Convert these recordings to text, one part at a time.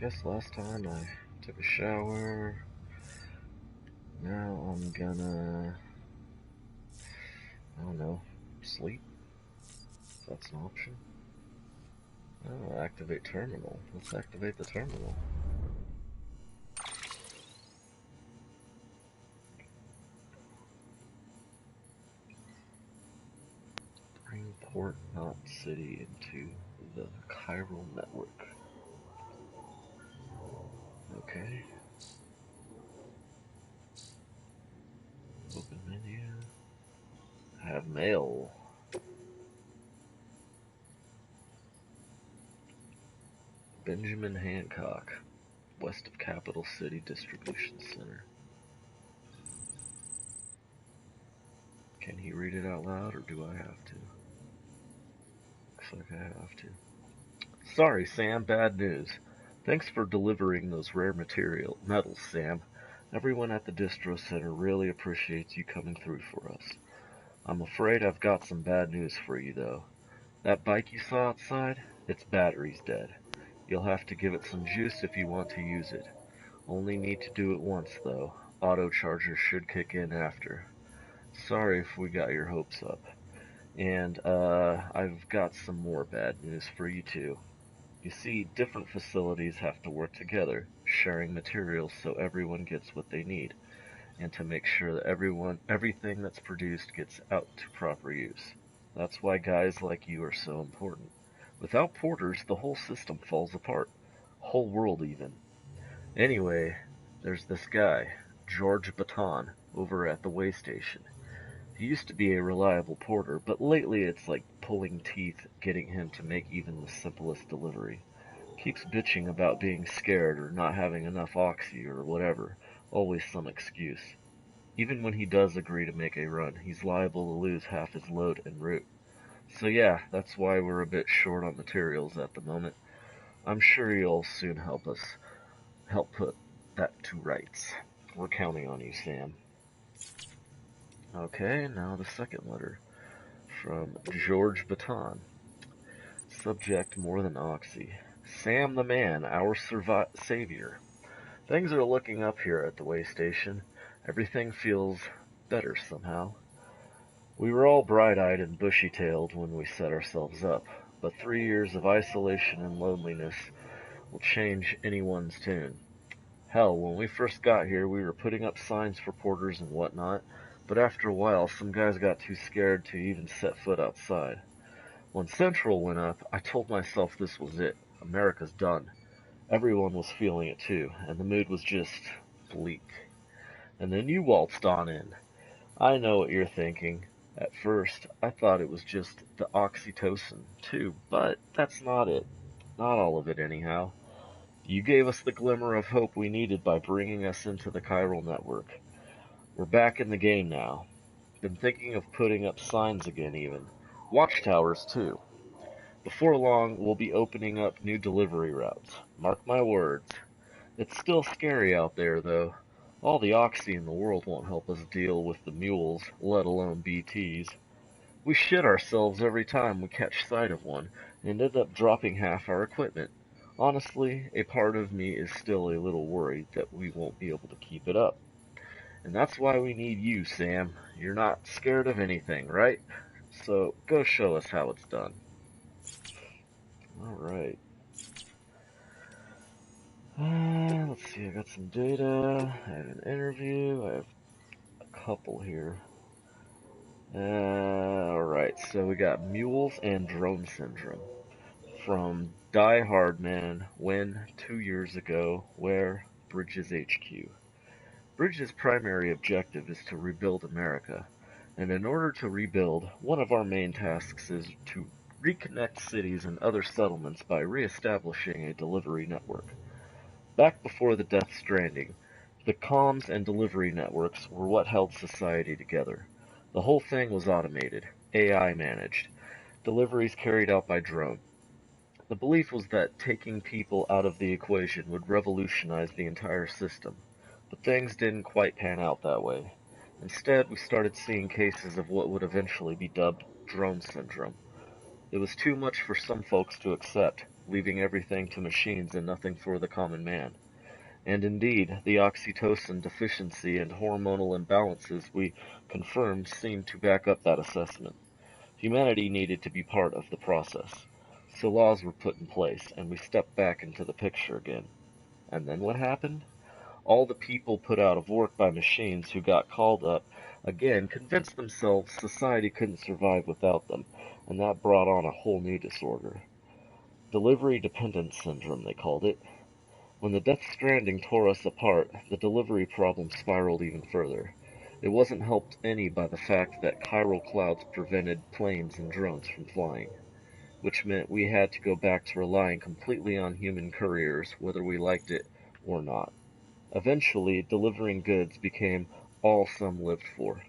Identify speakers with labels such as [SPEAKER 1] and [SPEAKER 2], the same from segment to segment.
[SPEAKER 1] Guess last time I took a shower. Now I'm gonna, I don't know, sleep? If that's an option. Oh, activate terminal. Let's activate the terminal. Bring port not city into the chiral network. Okay. Open menu. Have mail. Benjamin Hancock, west of Capital City Distribution Center. Can he read it out loud, or do I have to? Looks like I have to. Sorry, Sam, bad news. Thanks for delivering those rare metals, Sam. Everyone at the distro center really appreciates you coming through for us. I'm afraid I've got some bad news for you, though. That bike you saw outside? Its battery's dead. You'll have to give it some juice if you want to use it. Only need to do it once, though. Auto charger should kick in after. Sorry if we got your hopes up. And, I've got some more bad news for you, too. You see, different facilities have to work together, sharing materials so everyone gets what they need, and to make sure that everything that's produced gets out to proper use. That's why guys like you are so important. Without porters, the whole system falls apart. Whole world even. Anyway, there's this guy, George Baton, over at the way station. He used to be a reliable porter, but lately it's like pulling teeth getting him to make even the simplest delivery. Keeps bitching about being scared or not having enough oxy or whatever, always some excuse. Even when he does agree to make a run, he's liable to lose half his load en route. So yeah, that's why we're a bit short on materials at the moment. I'm sure you'll soon help put that to rights. We're counting on you, Sam. Okay, now the second letter. From George Baton. Subject more than oxy. Sam the man, our savior. Things are looking up here at the way station. Everything feels better somehow. We were all bright-eyed and bushy-tailed when we set ourselves up, but 3 years of isolation and loneliness will change anyone's tune. Hell, when we first got here, we were putting up signs for porters and whatnot, but after a while, some guys got too scared to even set foot outside. When Central went up, I told myself this was it. America's done. Everyone was feeling it too, and the mood was just bleak. And then you waltzed on in. I know what you're thinking. At first, I thought it was just the oxytocin, too, but that's not it. Not all of it, anyhow. You gave us the glimmer of hope we needed by bringing us into the chiral network. We're back in the game now. Been thinking of putting up signs again, even. Watchtowers, too. Before long, we'll be opening up new delivery routes. Mark my words. It's still scary out there, though. All the oxy in the world won't help us deal with the mules, let alone BTs. We shit ourselves every time we catch sight of one, and end up dropping half our equipment. Honestly, a part of me is still a little worried that we won't be able to keep it up. And that's why we need you, Sam. You're not scared of anything, right? So go show us how it's done. Alright. Let's see, I got some data, I have an interview, I have a couple here. Alright, so we got mules and drone syndrome. From Die Hard Man, when, 2 years ago, where, Bridges HQ. Bridges' primary objective is to rebuild America, and in order to rebuild, one of our main tasks is to reconnect cities and other settlements by re-establishing a delivery network. Back before the Death Stranding, the comms and delivery networks were what held society together. The whole thing was automated, AI managed, deliveries carried out by drone. The belief was that taking people out of the equation would revolutionize the entire system, but things didn't quite pan out that way. Instead, we started seeing cases of what would eventually be dubbed drone syndrome. It was too much for some folks to accept, leaving everything to machines and nothing for the common man. And indeed, the oxytocin deficiency and hormonal imbalances we confirmed seemed to back up that assessment. Humanity needed to be part of the process. So laws were put in place, and we stepped back into the picture again. And then what happened? All the people put out of work by machines who got called up again convinced themselves society couldn't survive without them, and that brought on a whole new disorder. Delivery dependence syndrome, they called it. When the Death Stranding tore us apart, the delivery problem spiraled even further. It wasn't helped any by the fact that chiral clouds prevented planes and drones from flying, which meant we had to go back to relying completely on human couriers, whether we liked it or not. Eventually, delivering goods became all some lived for.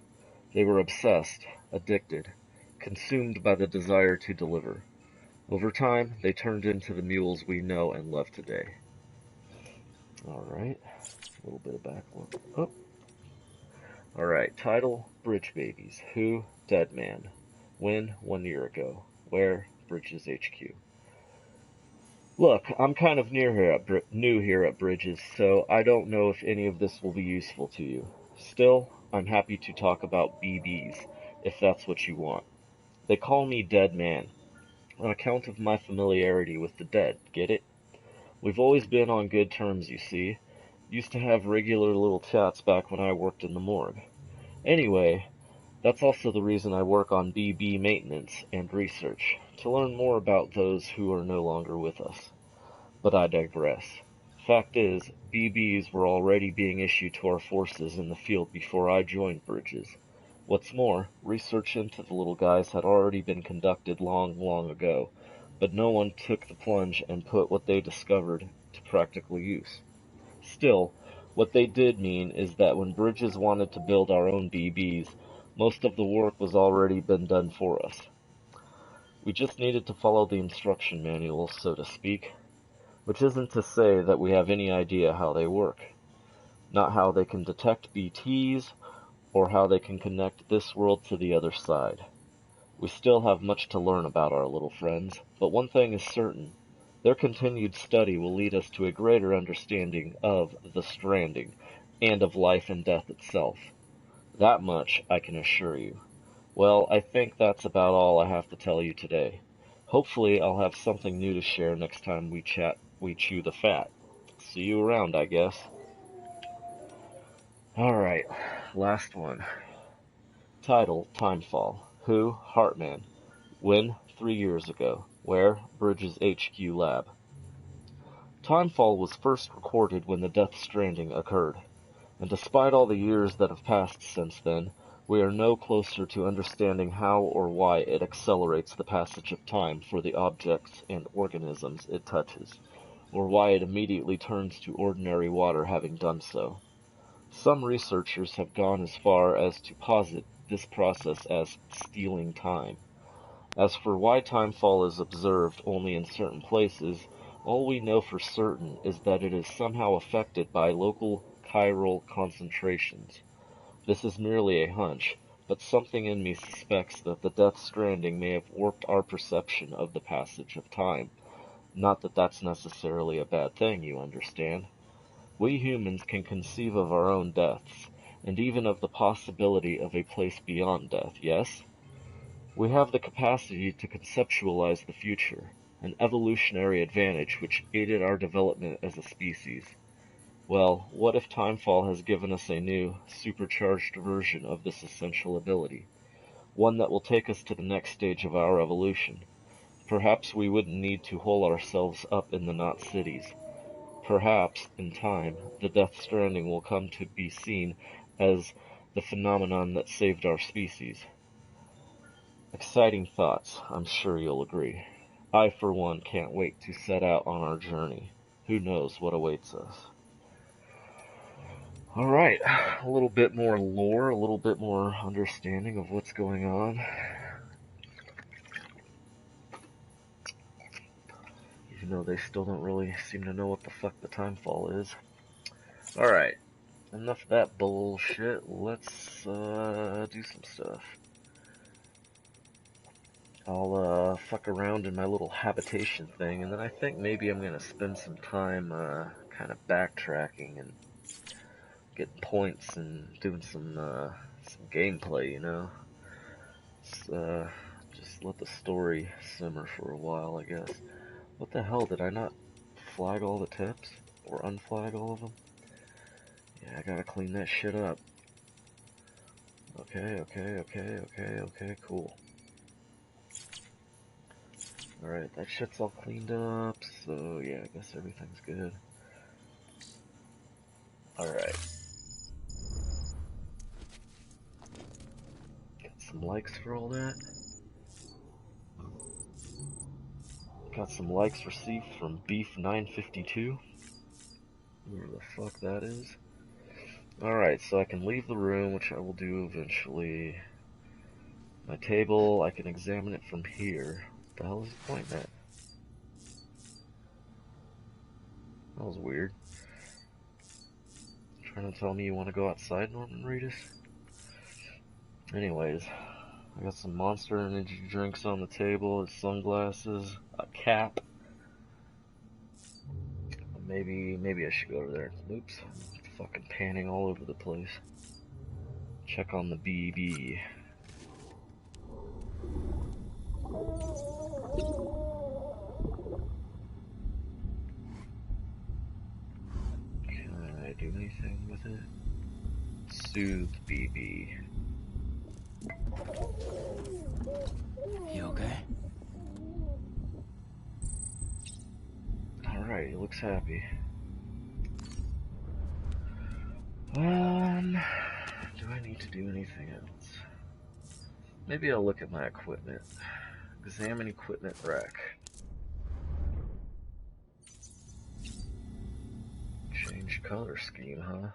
[SPEAKER 1] They were obsessed, addicted, consumed by the desire to deliver. Over time, they turned into the mules we know and love today. Alright, a little bit of backlog. Oh. Alright, title, Bridge Babies. Who? Dead Man. When? 1 year ago. Where? Bridges HQ. Look, I'm kind of new here at Bridges, so I don't know if any of this will be useful to you. Still, I'm happy to talk about BBs, if that's what you want. They call me Dead Man, on account of my familiarity with the dead, get it? We've always been on good terms, you see. Used to have regular little chats back when I worked in the morgue. Anyway, that's also the reason I work on BB maintenance and research, to learn more about those who are no longer with us. But I digress. Fact is, BBs were already being issued to our forces in the field before I joined Bridges. What's more, research into the little guys had already been conducted long ago, but no one took the plunge and put what they discovered to practical use. Still, what they did mean is that when Bridges wanted to build our own BBs, most of the work was already been done for us. We just needed to follow the instruction manual, so to speak. Which isn't to say that we have any idea how they work. Not how they can detect BTs, or how they can connect this world to the other side. We still have much to learn about our little friends, but one thing is certain. Their continued study will lead us to a greater understanding of the stranding, and of life and death itself. That much I can assure you. Well, I think that's about all I have to tell you today. Hopefully I'll have something new to share next time we chew the fat. See you around, I guess. Alright, last one. Title, Timefall. Who? Heartman. When? 3 years ago. Where? Bridges HQ Lab. Timefall was first recorded when the Death Stranding occurred, and despite all the years that have passed since then, we are no closer to understanding how or why it accelerates the passage of time for the objects and organisms it touches, or why it immediately turns to ordinary water having done so. Some researchers have gone as far as to posit this process as stealing time. As for why timefall is observed only in certain places, all we know for certain is that it is somehow affected by local chiral concentrations. This is merely a hunch, but something in me suspects that the Death Stranding may have warped our perception of the passage of time. Not that that's necessarily a bad thing, you understand. We humans can conceive of our own deaths, and even of the possibility of a place beyond death, yes? We have the capacity to conceptualize the future, an evolutionary advantage which aided our development as a species. Well, what if timefall has given us a new, supercharged version of this essential ability? One that will take us to the next stage of our evolution. Perhaps we wouldn't need to hole ourselves up in the knot cities. Perhaps, in time, the Death Stranding will come to be seen as the phenomenon that saved our species. Exciting thoughts, I'm sure you'll agree. I, for one, can't wait to set out on our journey. Who knows what awaits us? Alright, a little bit more lore, a little bit more understanding of what's going on. Even though they still don't really seem to know what the fuck the timefall is. Alright, enough of that bullshit. Let's do some stuff. I'll fuck around in my little habitation thing, and then I think maybe I'm gonna spend some time kind of backtracking and getting points and doing some gameplay, you know. Just let the story simmer for a while, I guess. What the hell, did I not flag all the tips? Or unflag all of them? Yeah, I gotta clean that shit up. Okay, cool. Alright, that shit's all cleaned up, so yeah, I guess everything's good. Alright. Got some likes for all that. Got some likes received from Beef952. Whoever the fuck that is. Alright, so I can leave the room, which I will do eventually. My table, I can examine it from here. What the hell is he pointing at? That was weird. Trying to tell me you want to go outside, Norman Reedus? Anyways, I got some Monster Energy drinks on the table, sunglasses, a cap. Maybe I should go over there. Oops, fucking panning all over the place. Check on the BB. Can I do anything with it? Soothe BB.
[SPEAKER 2] You okay?
[SPEAKER 1] Alright, he looks happy. Do I need to do anything else? Maybe I'll look at my equipment. Examine equipment rack. Change color scheme, huh?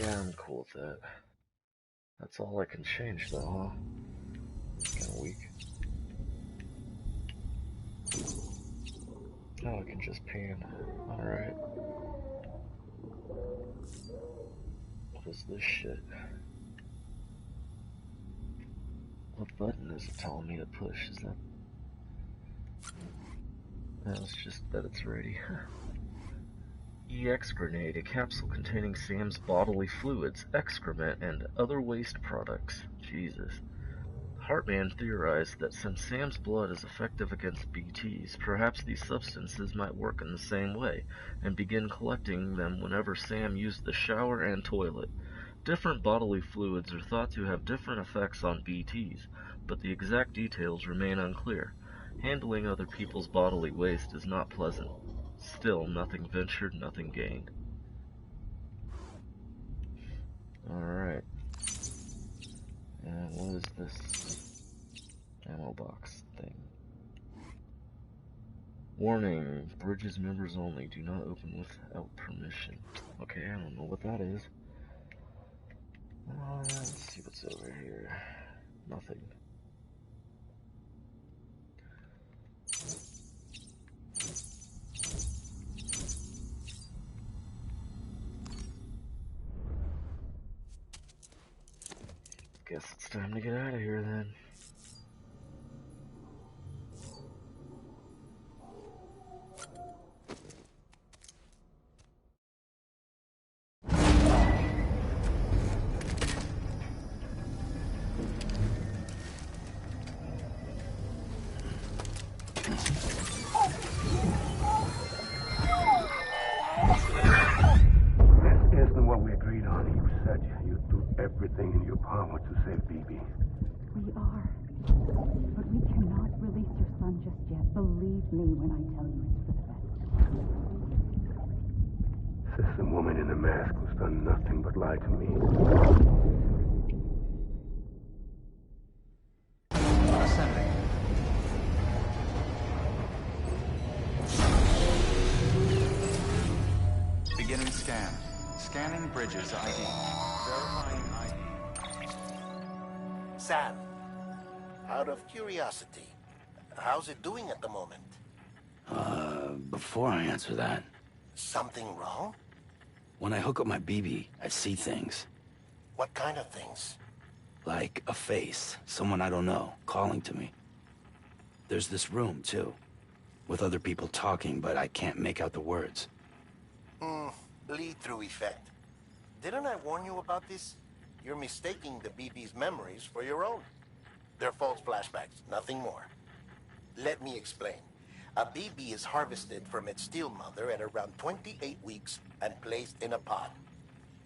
[SPEAKER 1] Yeah, I'm cool with that. That's all I can change though, huh? Kinda weak. Oh, I can just pan. Alright. What is this shit? What button is it telling me to push? Is that... No, it's just that it's ready. EX grenade, a capsule containing Sam's bodily fluids, excrement, and other waste products. Jesus. Hartman theorized that since Sam's blood is effective against BTs, perhaps these substances might work in the same way, and begin collecting them whenever Sam used the shower and toilet. Different bodily fluids are thought to have different effects on BTs, but the exact details remain unclear. Handling other people's bodily waste is not pleasant. Still, nothing ventured, nothing gained. Alright. And what is this ammo box thing? Warning, Bridges members only, do not open without permission. Okay, I don't know what that is. Let's see what's over here. Nothing. Guess it's time to get out of here then.
[SPEAKER 3] This isn't what we agreed on. You said you'd do everything in your power to save BB.
[SPEAKER 4] We are. But we cannot release your son just yet. Believe me when I tell you it's for the best.
[SPEAKER 3] This woman in the mask who's done nothing but lie to me.
[SPEAKER 2] Ascending. Beginning scan. Scanning Bridges ID. Verifying ID.
[SPEAKER 5] Sam, out of curiosity, how's it doing at the moment?
[SPEAKER 6] Before I answer that,
[SPEAKER 5] Something wrong?
[SPEAKER 6] When I hook up my BB, I see things.
[SPEAKER 5] What kind of things?
[SPEAKER 6] Like a face, someone I don't know, calling to me. There's this room, too, with other people talking, but I can't make out the words.
[SPEAKER 5] Lead-through effect. Didn't I warn you about this? You're mistaking the BB's memories for your own. They're false flashbacks, nothing more. Let me explain. A BB is harvested from its steel mother at around 28 weeks and placed in a pod.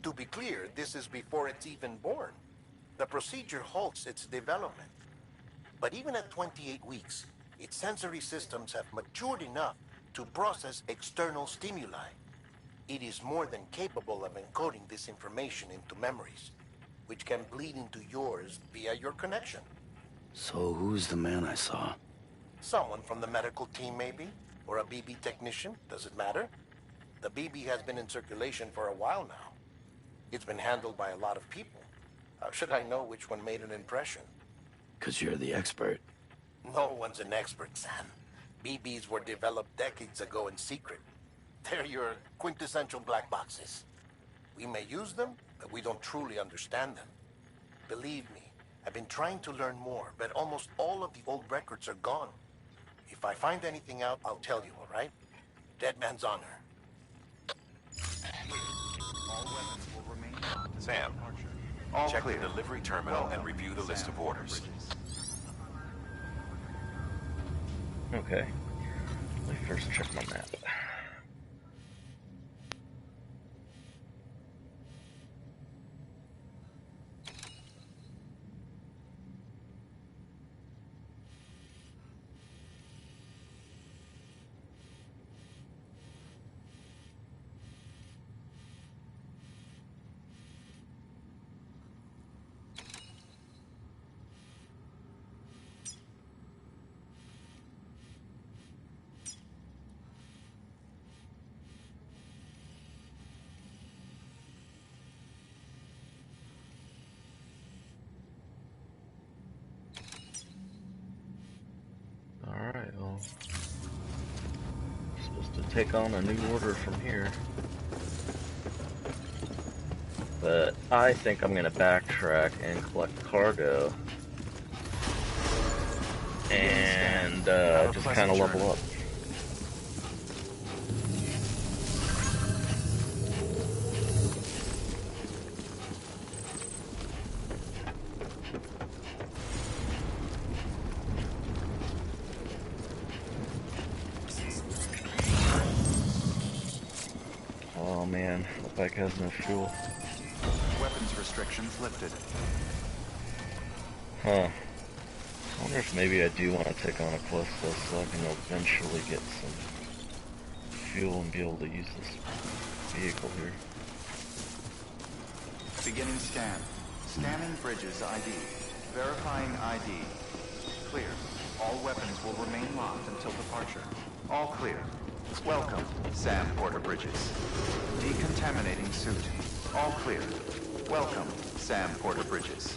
[SPEAKER 5] To be clear, this is before it's even born. The procedure halts its development. But even at 28 weeks, its sensory systems have matured enough to process external stimuli. It is more than capable of encoding this information into memories, which can bleed into yours via your connection.
[SPEAKER 6] So who's the man I saw?
[SPEAKER 5] Someone from the medical team, maybe? Or a BB technician? Does it matter? The BB has been in circulation for a while now. It's been handled by a lot of people. How should I know which one made an impression?
[SPEAKER 6] 'Cause you're the expert.
[SPEAKER 5] No one's an expert, Sam. BBs were developed decades ago in secret. They're your quintessential black boxes. We may use them, but we don't truly understand them. Believe me, I've been trying to learn more, but almost all of the old records are gone. If I find anything out, I'll tell you, all right? Dead man's honor.
[SPEAKER 2] All weapons will remain locked until
[SPEAKER 7] Sam,
[SPEAKER 2] departure. All
[SPEAKER 7] check
[SPEAKER 2] clear.
[SPEAKER 7] the delivery terminal and review the list of orders.
[SPEAKER 1] Okay. Let me first check my map. Alright, well, supposed to take on a new order from here. But I think I'm gonna backtrack and collect cargo. And just kind of level up. Oh man, the bike has no fuel.
[SPEAKER 2] Weapons restrictions lifted.
[SPEAKER 1] Huh. I wonder if maybe I do want to take on a quest list so I can eventually get some fuel and be able to use this vehicle here.
[SPEAKER 2] Beginning scan. Scanning bridges ID. Verifying ID. Clear. All weapons will remain locked until departure. All clear. Welcome, Sam Porter Bridges. Decontaminating suit. All clear. Welcome, Sam Porter Bridges.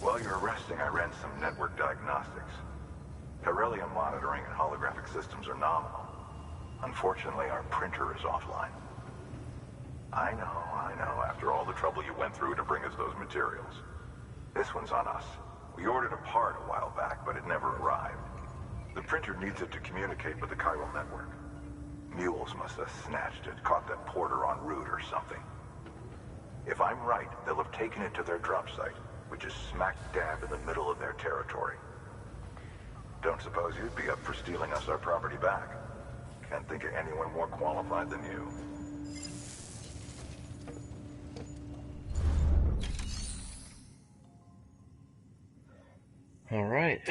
[SPEAKER 3] While you're resting, I ran some network diagnostics. Beryllium monitoring and holographic systems are nominal. Unfortunately, our printer is offline. I know. After all the trouble you went through to bring us those materials. This one's on us. We ordered a part a while back, but it never arrived. The printer needs it to communicate with the chiral network. Mules must have snatched it, caught that porter en route or something. If I'm right, they'll have taken it to their drop site, which is smack dab in the middle of their territory. Don't suppose you'd be up for stealing us our property back? Can't think of anyone more qualified than you.
[SPEAKER 1] All right.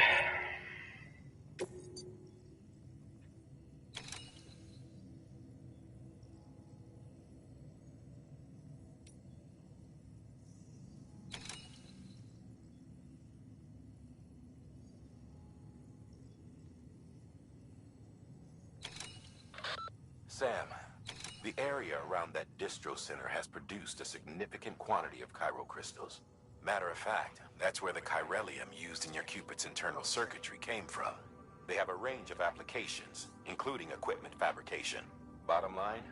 [SPEAKER 7] Sam, the area around that distro center has produced a significant quantity of chiral crystals. Matter of fact, that's where the chiralium used in your Cupid's internal circuitry came from. They have a range of applications, including equipment fabrication. Bottom line,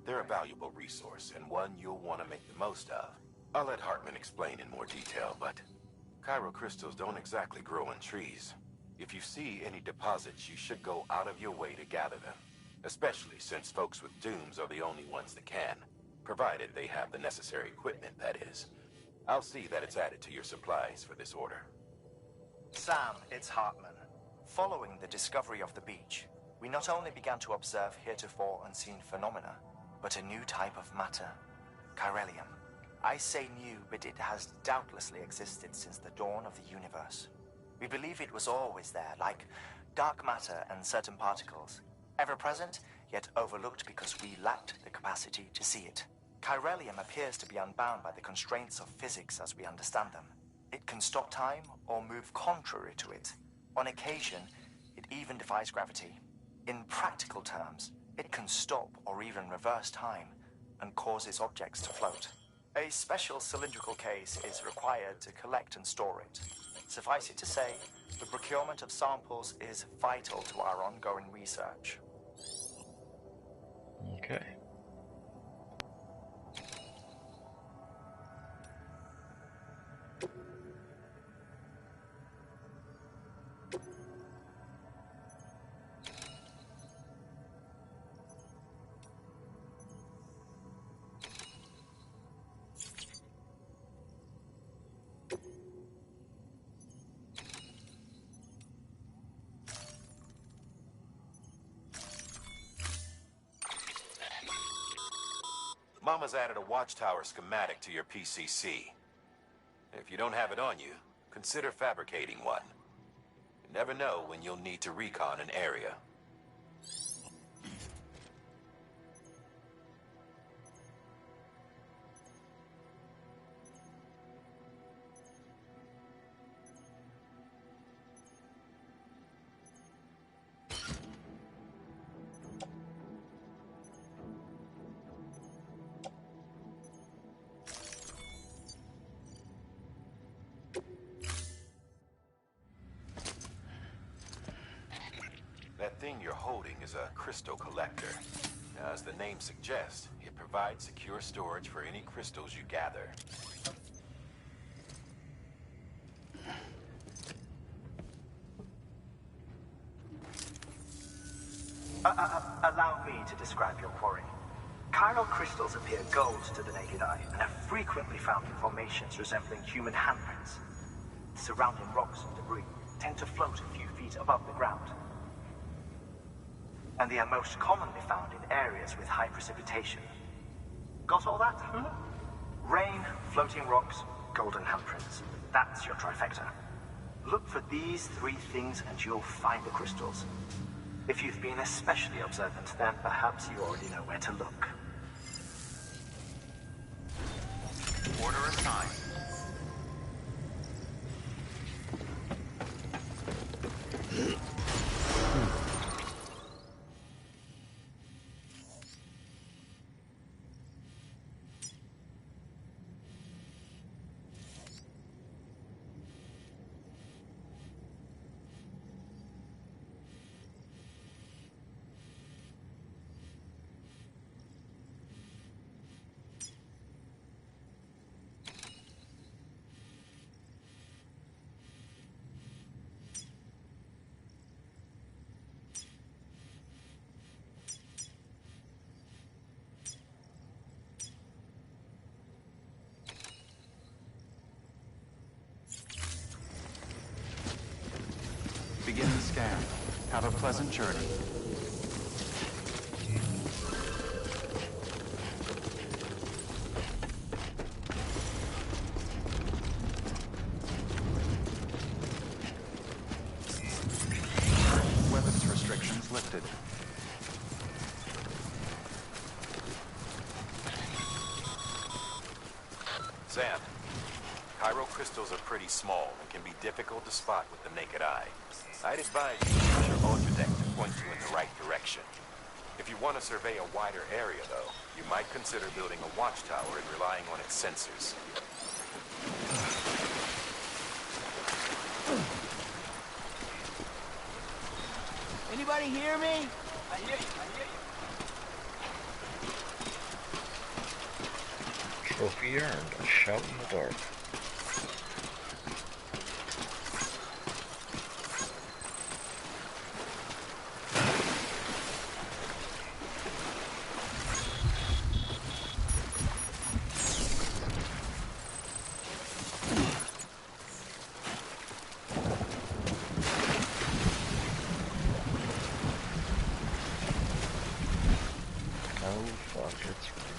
[SPEAKER 7] they're a valuable resource and one you'll want to make the most of. I'll let Hartman explain in more detail, but crystals don't exactly grow in trees. If you see any deposits, you should go out of your way to gather them, especially since folks with dooms are the only ones that can, provided they have the necessary equipment, that is. I'll see that it's added to your supplies for this order.
[SPEAKER 8] Sam, it's Hartman. Following the discovery of the beach, we not only began to observe heretofore unseen phenomena, but a new type of matter, chiralium. I say new, but it has doubtlessly existed since the dawn of the universe. We believe it was always there, like dark matter and certain particles, ever present, yet overlooked because we lacked the capacity to see it. Chiralium appears to be unbound by the constraints of physics as we understand them. It can stop time or move contrary to it. On occasion, it even defies gravity. In practical terms, it can stop or even reverse time and causes objects to float. A special cylindrical case is required to collect and store it. Suffice it to say, the procurement of samples is vital to our ongoing research.
[SPEAKER 1] Okay.
[SPEAKER 7] Mama's added a watchtower schematic to your PCC. If you don't have it on you, consider fabricating one. You never know when you'll need to recon an area. That thing you're holding is a crystal collector. Now, as the name suggests, it provides secure storage for any crystals you gather.
[SPEAKER 9] Allow me to describe your quarry. Chiral crystals appear gold to the naked eye and are frequently found in formations resembling human handprints. Surrounding rocks and debris tend to float a few feet above the ground. And they are most commonly found in areas with high precipitation. Got all that? Rain, floating rocks, golden handprints. That's your trifecta. Look for these three things and you'll find the crystals. If you've been especially observant, then perhaps you already know where to look.
[SPEAKER 2] Order assigned. Begin the scan. Have a pleasant journey. Weapons restrictions lifted.
[SPEAKER 7] Sam, chiral crystals are pretty small and can be difficult to spot with the naked eye. I'd advise you to use your ultra deck to point you in the right direction. If you want to survey a wider area, though, you might consider building a watchtower and relying on its sensors.
[SPEAKER 10] anybody hear me? I hear you.
[SPEAKER 1] Trophy earned. A shout in the dark. Oh fuck, it's raining.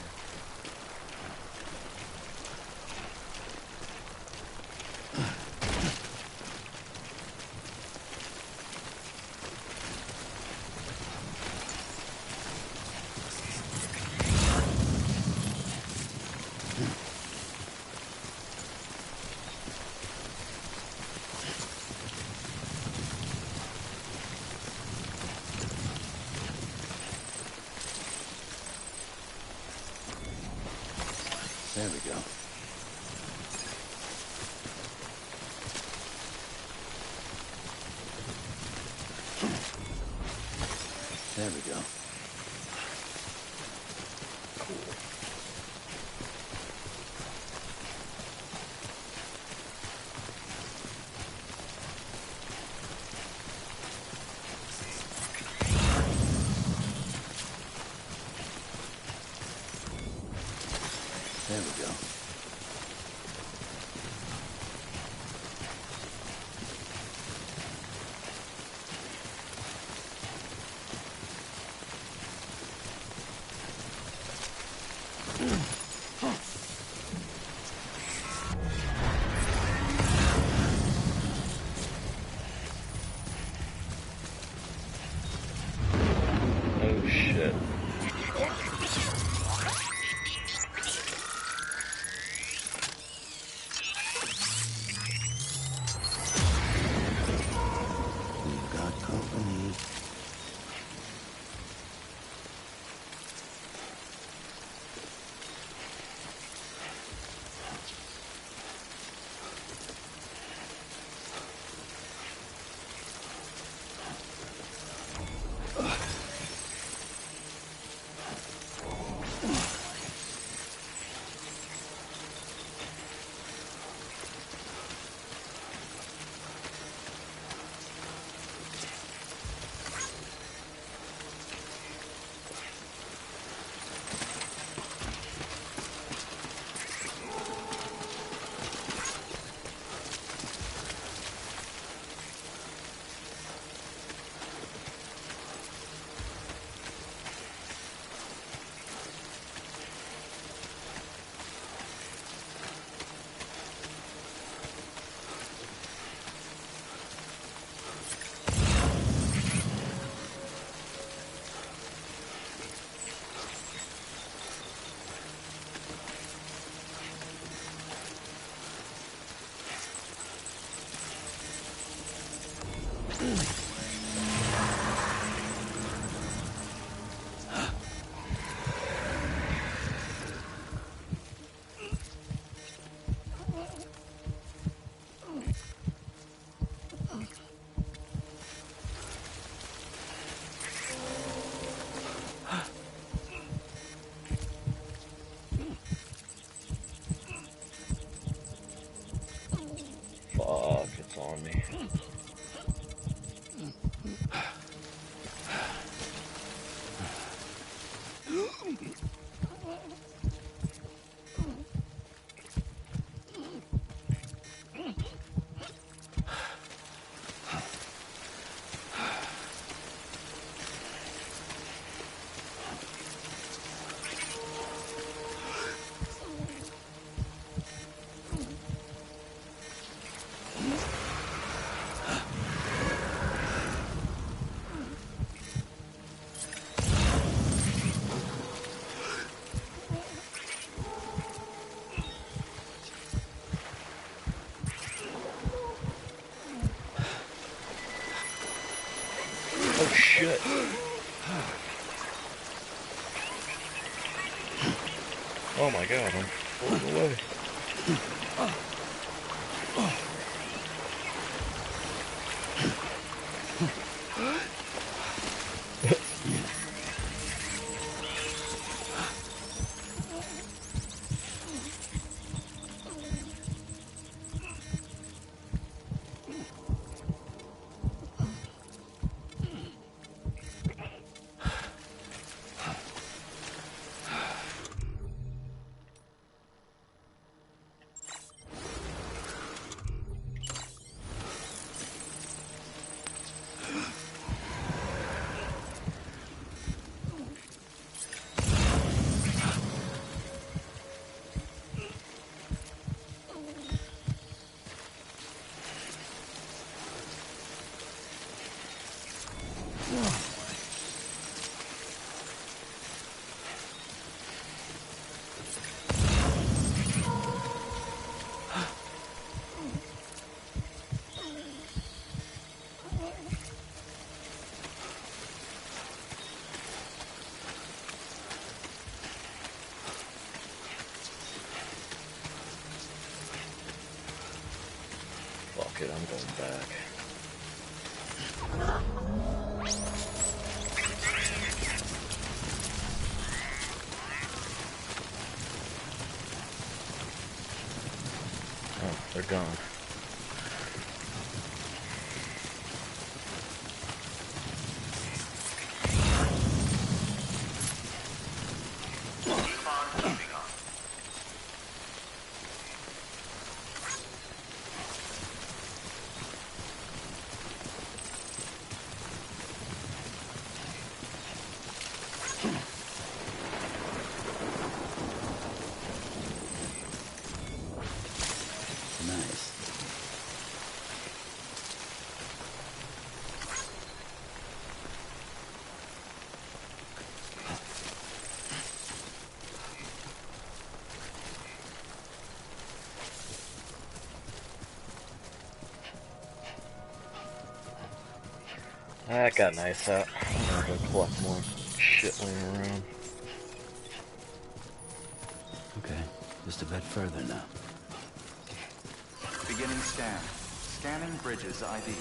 [SPEAKER 6] There we go. There we go. There we go.
[SPEAKER 1] Oh shit.
[SPEAKER 6] We've got company.
[SPEAKER 1] Fuck, it's on me. Oh shit. Oh my god, I'm floating away. fuck it, I'm going back. Oh, they're gone. That got nice out. I'm gonna go collect more shit laying around.
[SPEAKER 6] Okay, just a bit further now.
[SPEAKER 2] Beginning scan. Scanning bridges ID.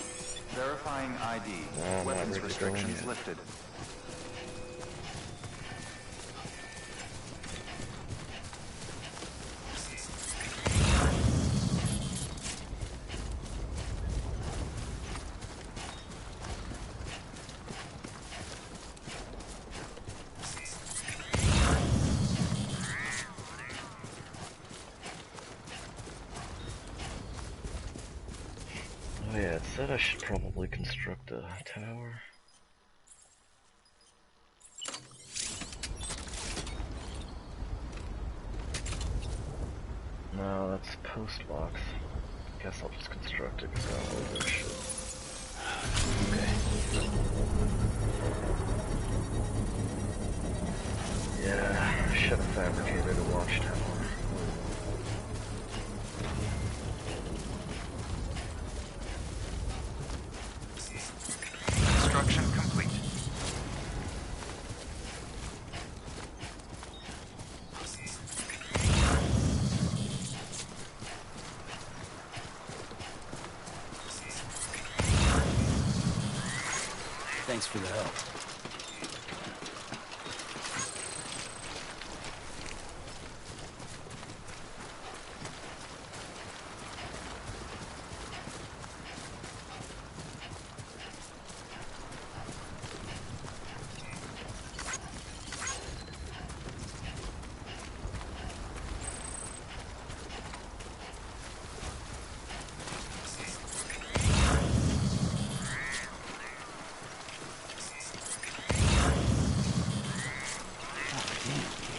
[SPEAKER 2] Verifying ID. Weapons restrictions lifted.
[SPEAKER 1] Oh yeah, it said I should probably construct a tower. No, that's post box. Guess I'll just construct it because I don't know this shit.
[SPEAKER 6] Okay.
[SPEAKER 1] Yeah, I should have fabricated a watchtower.
[SPEAKER 2] Construction complete.
[SPEAKER 6] Thanks for the help.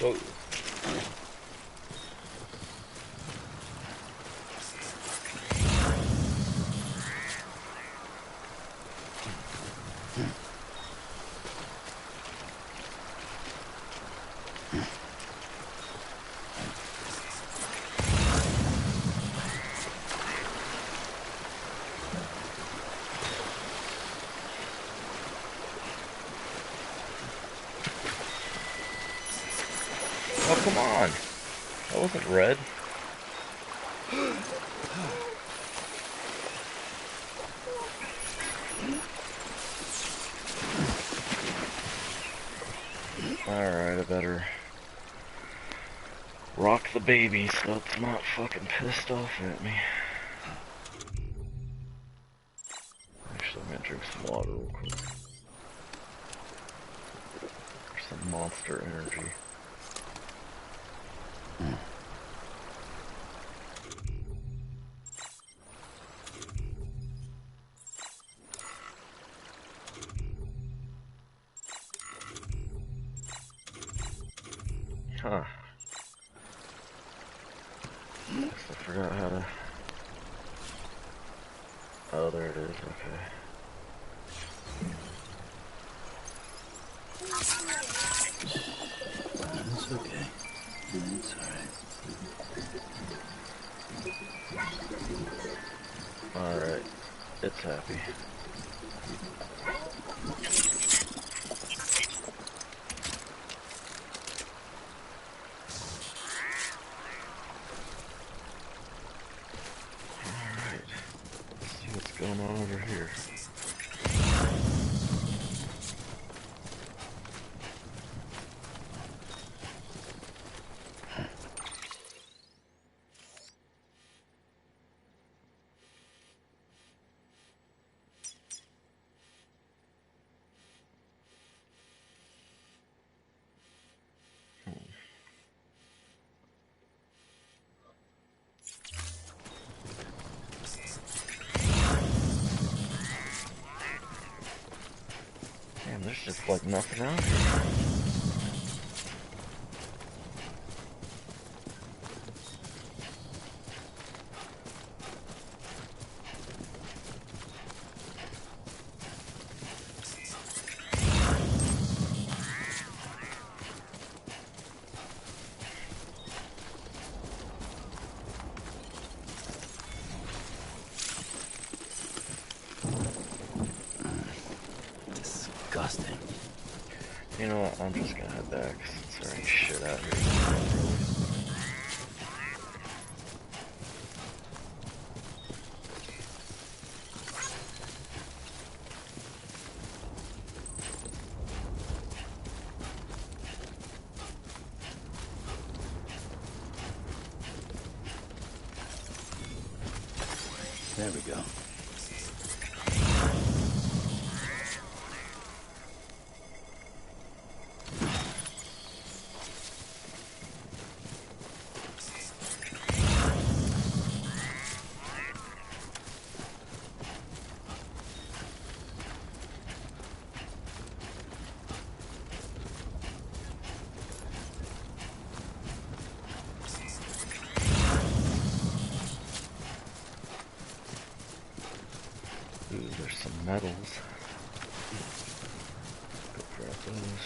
[SPEAKER 1] Whoa. Oh, come on. That wasn't red. Alright, I better rock the baby so it's not fucking pissed off at me. Actually, I'm gonna drink some water real quick. For some monster energy. Huh. Guess I forgot how to... Oh, there it is, okay.
[SPEAKER 6] It's okay. It's alright.
[SPEAKER 1] Alright. It's happy. going on over here? Damn, there's just like nothing out here.
[SPEAKER 6] Disgusting.
[SPEAKER 1] You know what? I'm just gonna head back since there ain't shit out here.
[SPEAKER 6] There we go.
[SPEAKER 1] Ooh, there's some metals. Go grab those.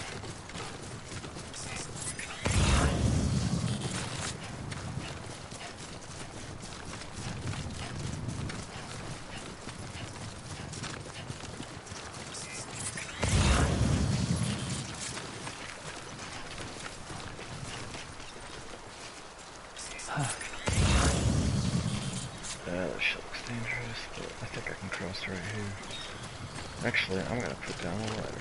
[SPEAKER 1] That shit looks dangerous, but I think I can cross right here. Actually, I'm gonna put down a ladder.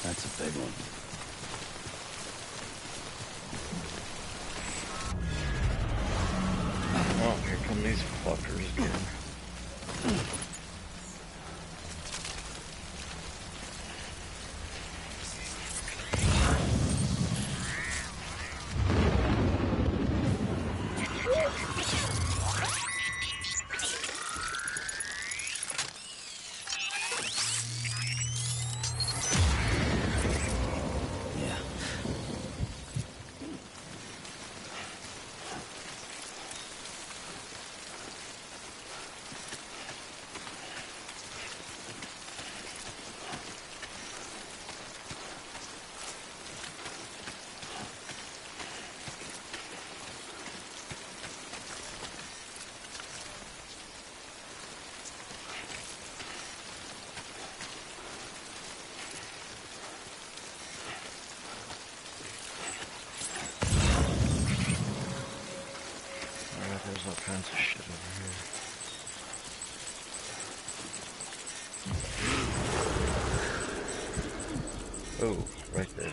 [SPEAKER 6] That's a big one.
[SPEAKER 1] Oh, here come these fuckers again.
[SPEAKER 6] Yeah.
[SPEAKER 1] Alright, there's all kinds of shit over here. Oh, right there.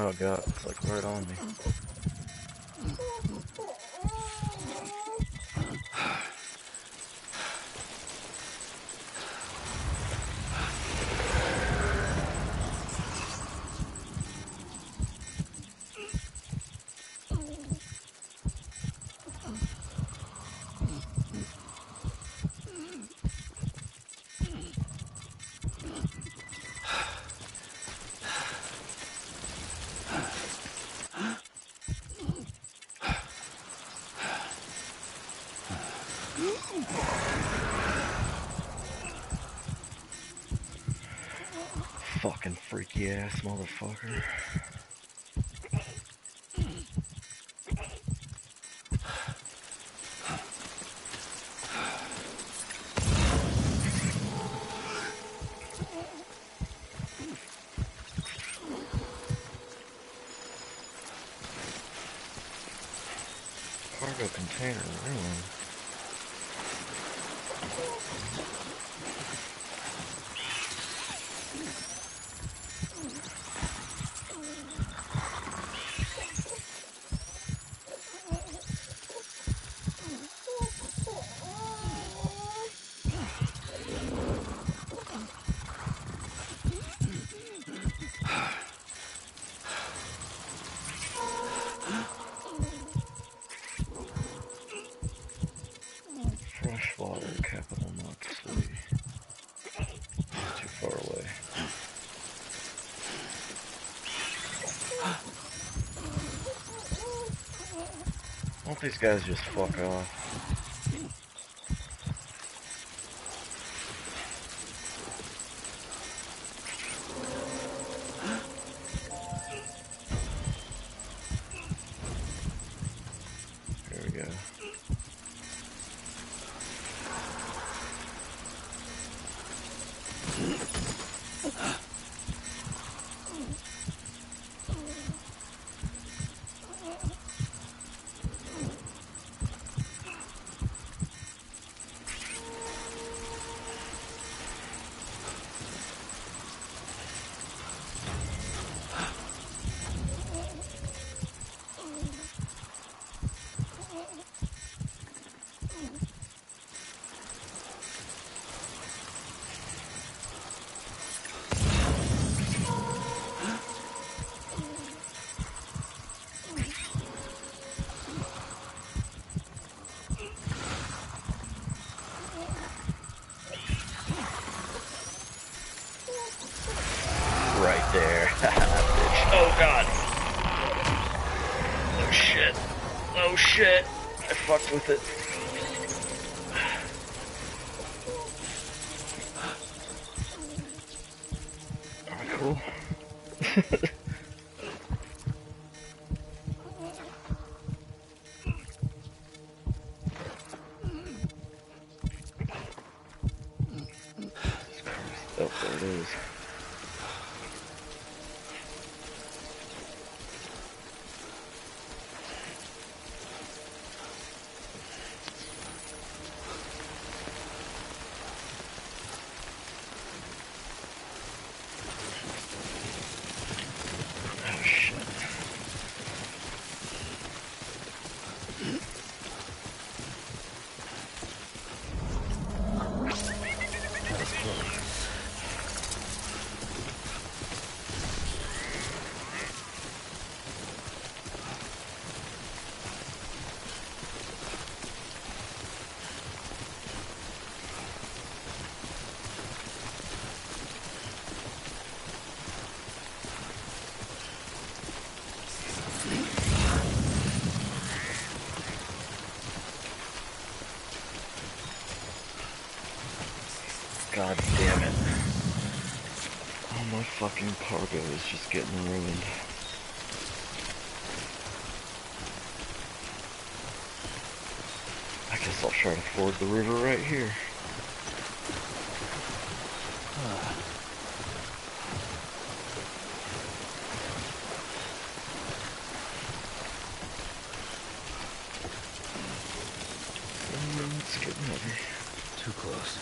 [SPEAKER 1] Oh god, it's like right on me. Fucking freaky ass motherfucker. Cargo container, really? Freshwater, capital not city. Too far away. Won't these guys just fuck off? Here we go. Right there. Bitch. Oh god. Oh shit. Oh shit. I fucked with it. Alright, cool. Oh, there it is. Oh shit. God damn it. All my fucking cargo is just getting ruined. I guess I'll try to ford the river right here. It's getting heavy.
[SPEAKER 6] Too close.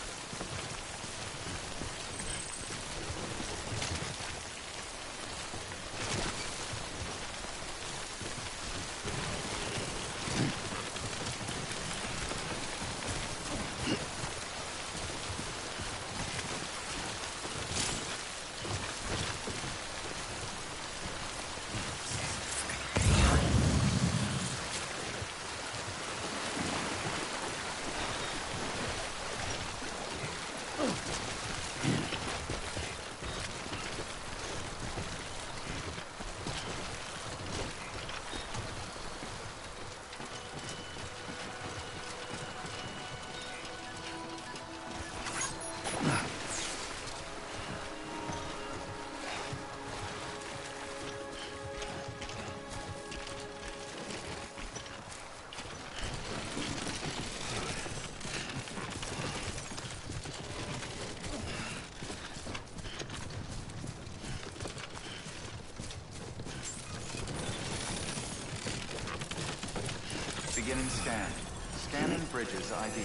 [SPEAKER 2] Scan. Scanning bridges ID.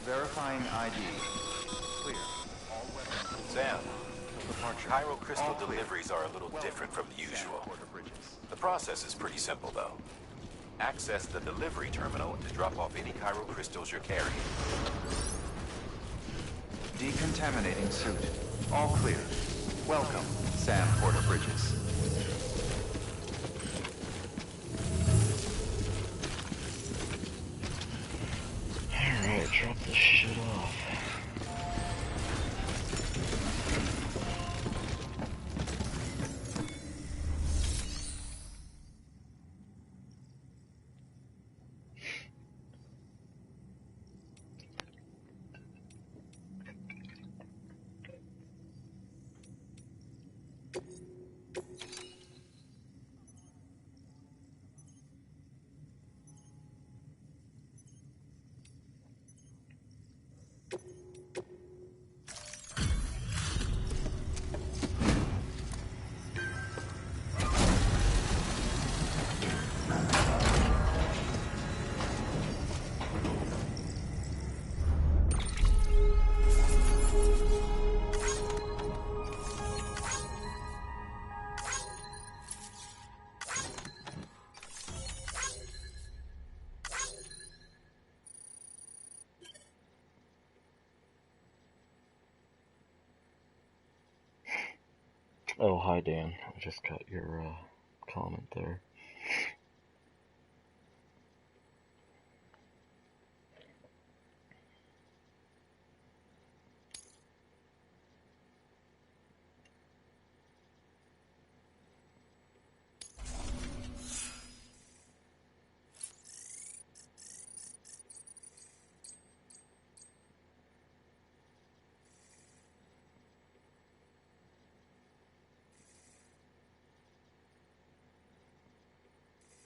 [SPEAKER 2] Verifying ID. Clear. All weapons.
[SPEAKER 7] Sam,
[SPEAKER 2] Departure.
[SPEAKER 7] Cairo crystal
[SPEAKER 2] All clear.
[SPEAKER 7] deliveries are a little
[SPEAKER 2] Welcome,
[SPEAKER 7] different from the
[SPEAKER 2] Sam
[SPEAKER 7] usual.
[SPEAKER 2] Porter Bridges.
[SPEAKER 7] The process is pretty simple, though. Access the delivery terminal to drop off any Cairo crystals you're carrying.
[SPEAKER 2] Decontaminating suit. All clear. Welcome, Sam Porter Bridges.
[SPEAKER 1] Alright, drop this shit off. Oh, hi Dan. I just got your comment there.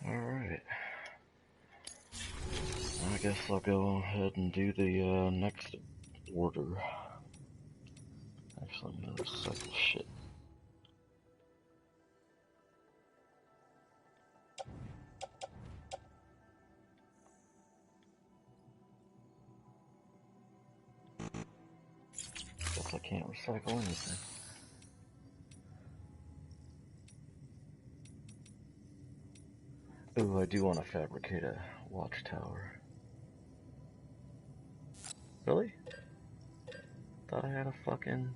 [SPEAKER 1] Alright. I guess I'll go ahead and do the next order. Actually, I'm gonna recycle shit. Guess I can't recycle anything. Ooh, I do want to fabricate a watchtower. Really? Thought I had a fucking...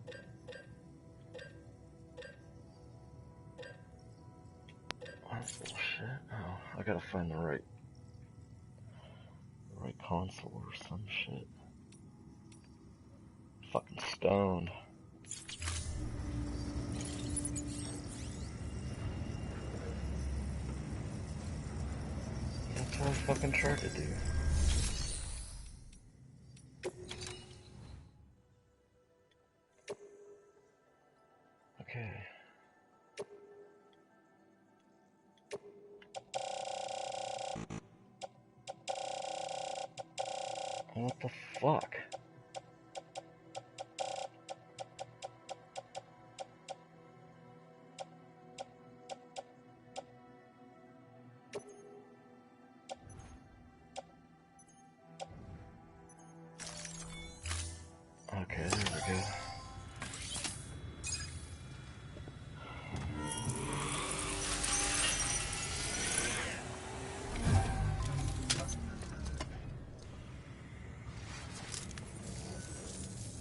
[SPEAKER 1] Oh, bullshit. Oh, I gotta find the right console or some shit. Fucking stone. That's what I fucking tried to do. Okay. What the fuck? Okay, there we go.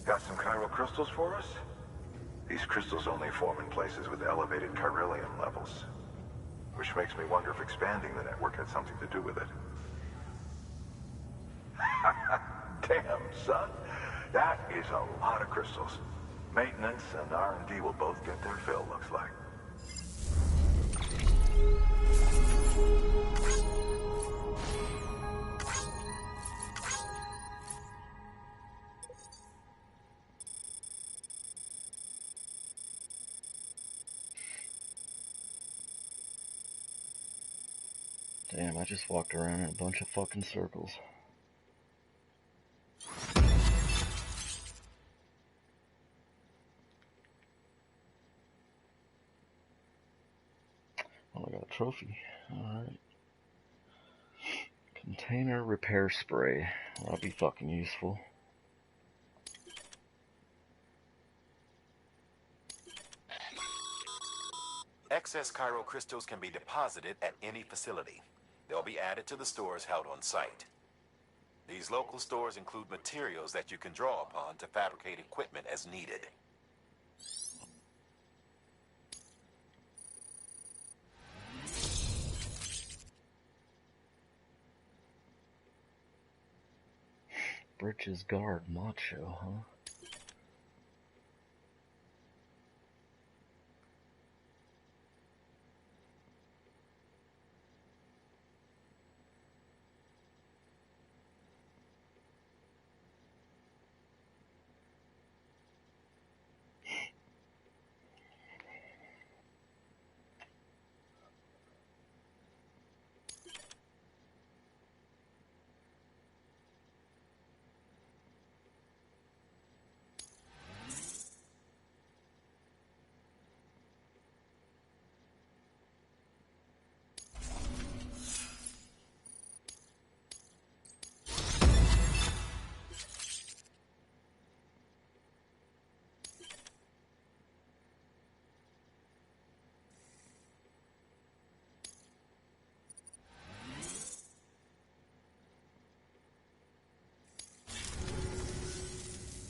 [SPEAKER 3] Got some chiral crystals for us? These crystals only form in places with elevated chiralium levels. Which makes me wonder if expanding the network had something to do with it. Damn, son. That is a lot of crystals. Maintenance and R&D will both get their fill, looks like.
[SPEAKER 1] Damn, I just walked around in a bunch of fucking circles. Well, I got a trophy. Alright. Container repair spray. That'll be fucking useful.
[SPEAKER 7] Excess Cairo crystals can be deposited at any facility. They'll be added to the stores held on site. These local stores include materials that you can draw upon to fabricate equipment as needed.
[SPEAKER 1] Bridges guard macho, huh?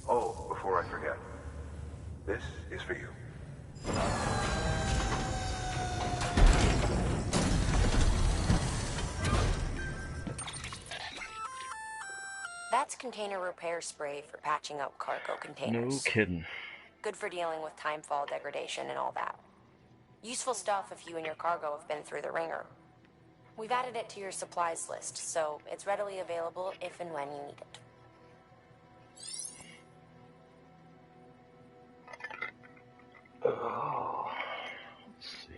[SPEAKER 3] Oh, before I forget, this is for you.
[SPEAKER 11] That's container repair spray for patching up cargo containers.
[SPEAKER 1] No kidding.
[SPEAKER 11] Good for dealing with timefall degradation and all that. Useful stuff if you and your cargo have been through the ringer. We've added it to your supplies list, so it's readily available if and when you need it.
[SPEAKER 1] Oh, let's see.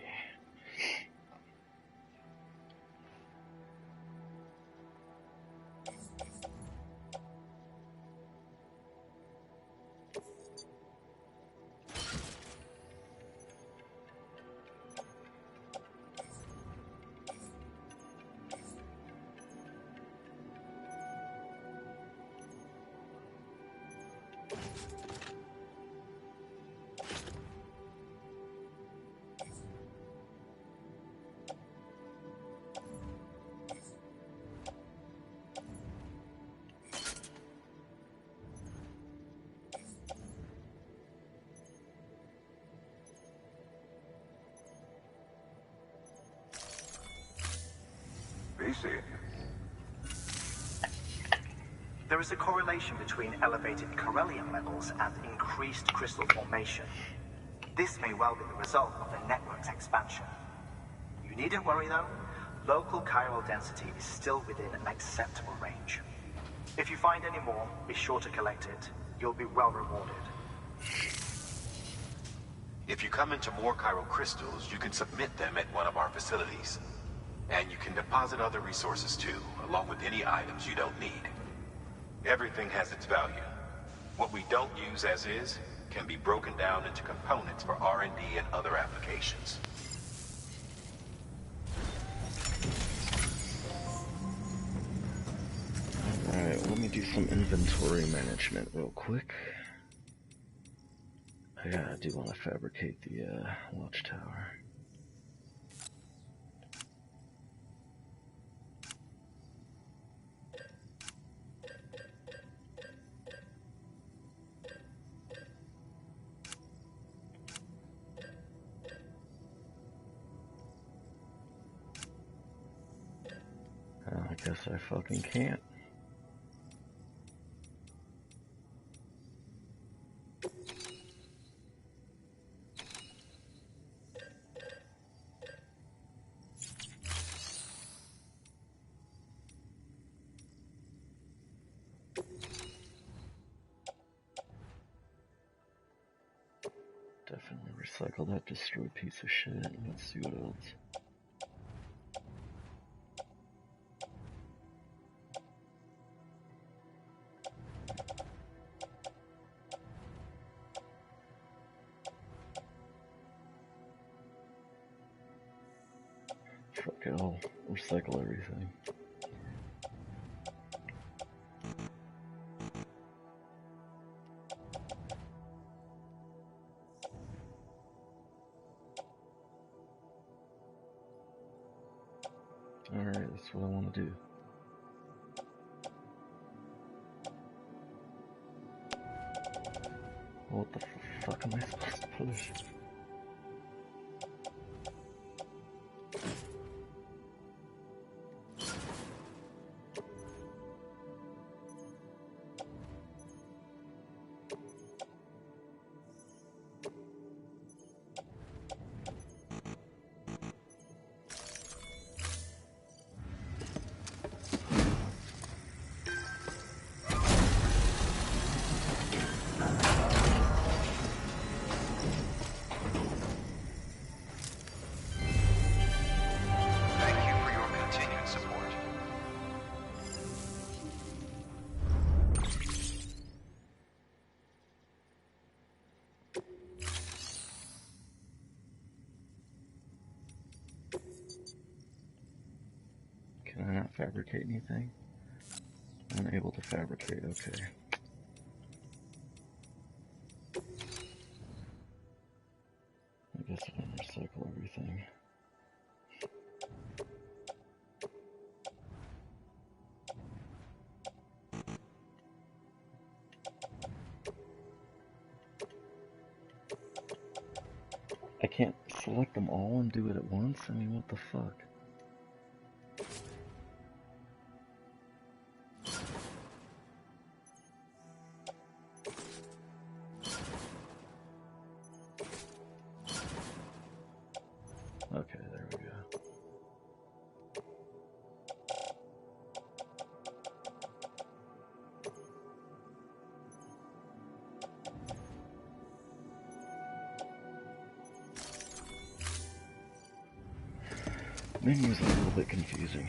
[SPEAKER 3] VC.
[SPEAKER 9] There is a correlation between elevated Corellium levels and increased crystal formation. This may well be the result of the network's expansion. You needn't worry though. Local chiral density is still within an acceptable range. If you find any more, be sure to collect it. You'll be well rewarded.
[SPEAKER 7] If you come into more chiral crystals, you can submit them at one of our facilities. And you can deposit other resources too, along with any items you don't need. Everything has its value. What we don't use as is can be broken down into components for R&D and other applications.
[SPEAKER 1] Alright, let me do some inventory management real quick. Yeah, I do want to fabricate the watchtower. I guess I fucking can't. Definitely recycle that destroyed piece of shit. Let's see what else. Fuck it, I'll recycle everything. Alright, that's what I want to do. What the fuck am I supposed to push? Can I not fabricate anything? Unable to fabricate, okay. I guess I can recycle everything. I can't select them all and do it at once? I mean, what the fuck? Okay, there we go. Menu's a little bit confusing.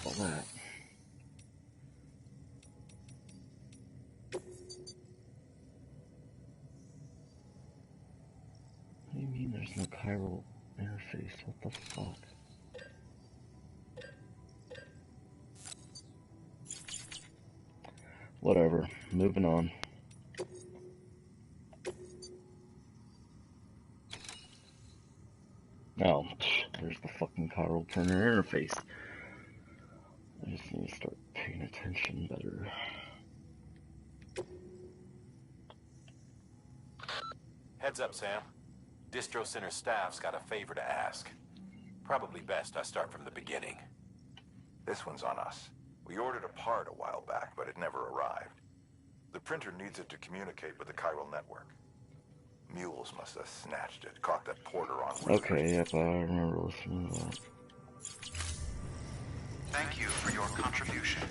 [SPEAKER 1] All that. What do you mean there's no chiral interface? What the fuck? Whatever. Moving on. Oh, there's the fucking chiral printer interface. I just need to start paying attention better.
[SPEAKER 7] Heads up, Sam. Distro Center staff's got a favor to ask. Probably best I start from the beginning.
[SPEAKER 3] This one's on us. We ordered a part a while back, but it never arrived. The printer needs it to communicate with the chiral network. Mules must have snatched it, caught that porter on wheels.
[SPEAKER 1] Okay, yep, I remember listening to that.
[SPEAKER 2] Thank you for your contribution.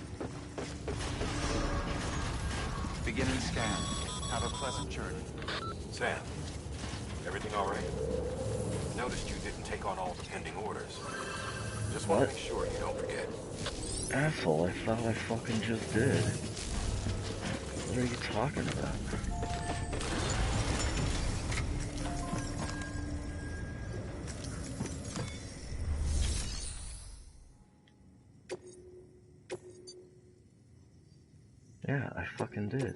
[SPEAKER 2] Beginning scan. Have a pleasant journey.
[SPEAKER 7] Sam, everything all right? Noticed you didn't take on all the pending orders. Just want to make sure you don't forget.
[SPEAKER 1] Asshole, I thought I fucking just did. What are you talking about? Yeah, I fucking did.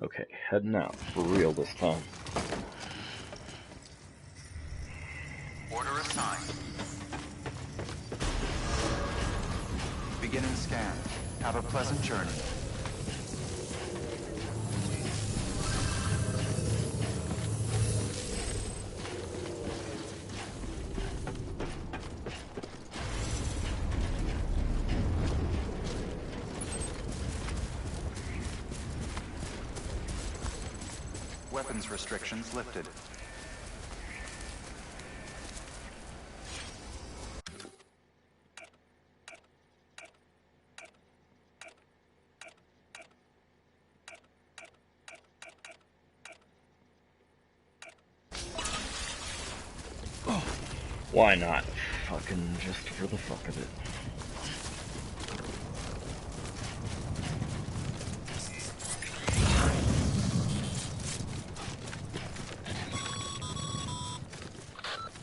[SPEAKER 1] Okay, heading out for real this time.
[SPEAKER 2] Order assigned. Beginning scan. Have a pleasant journey. Weapons restrictions lifted.
[SPEAKER 1] Why not? Fucking just for the fuck of it.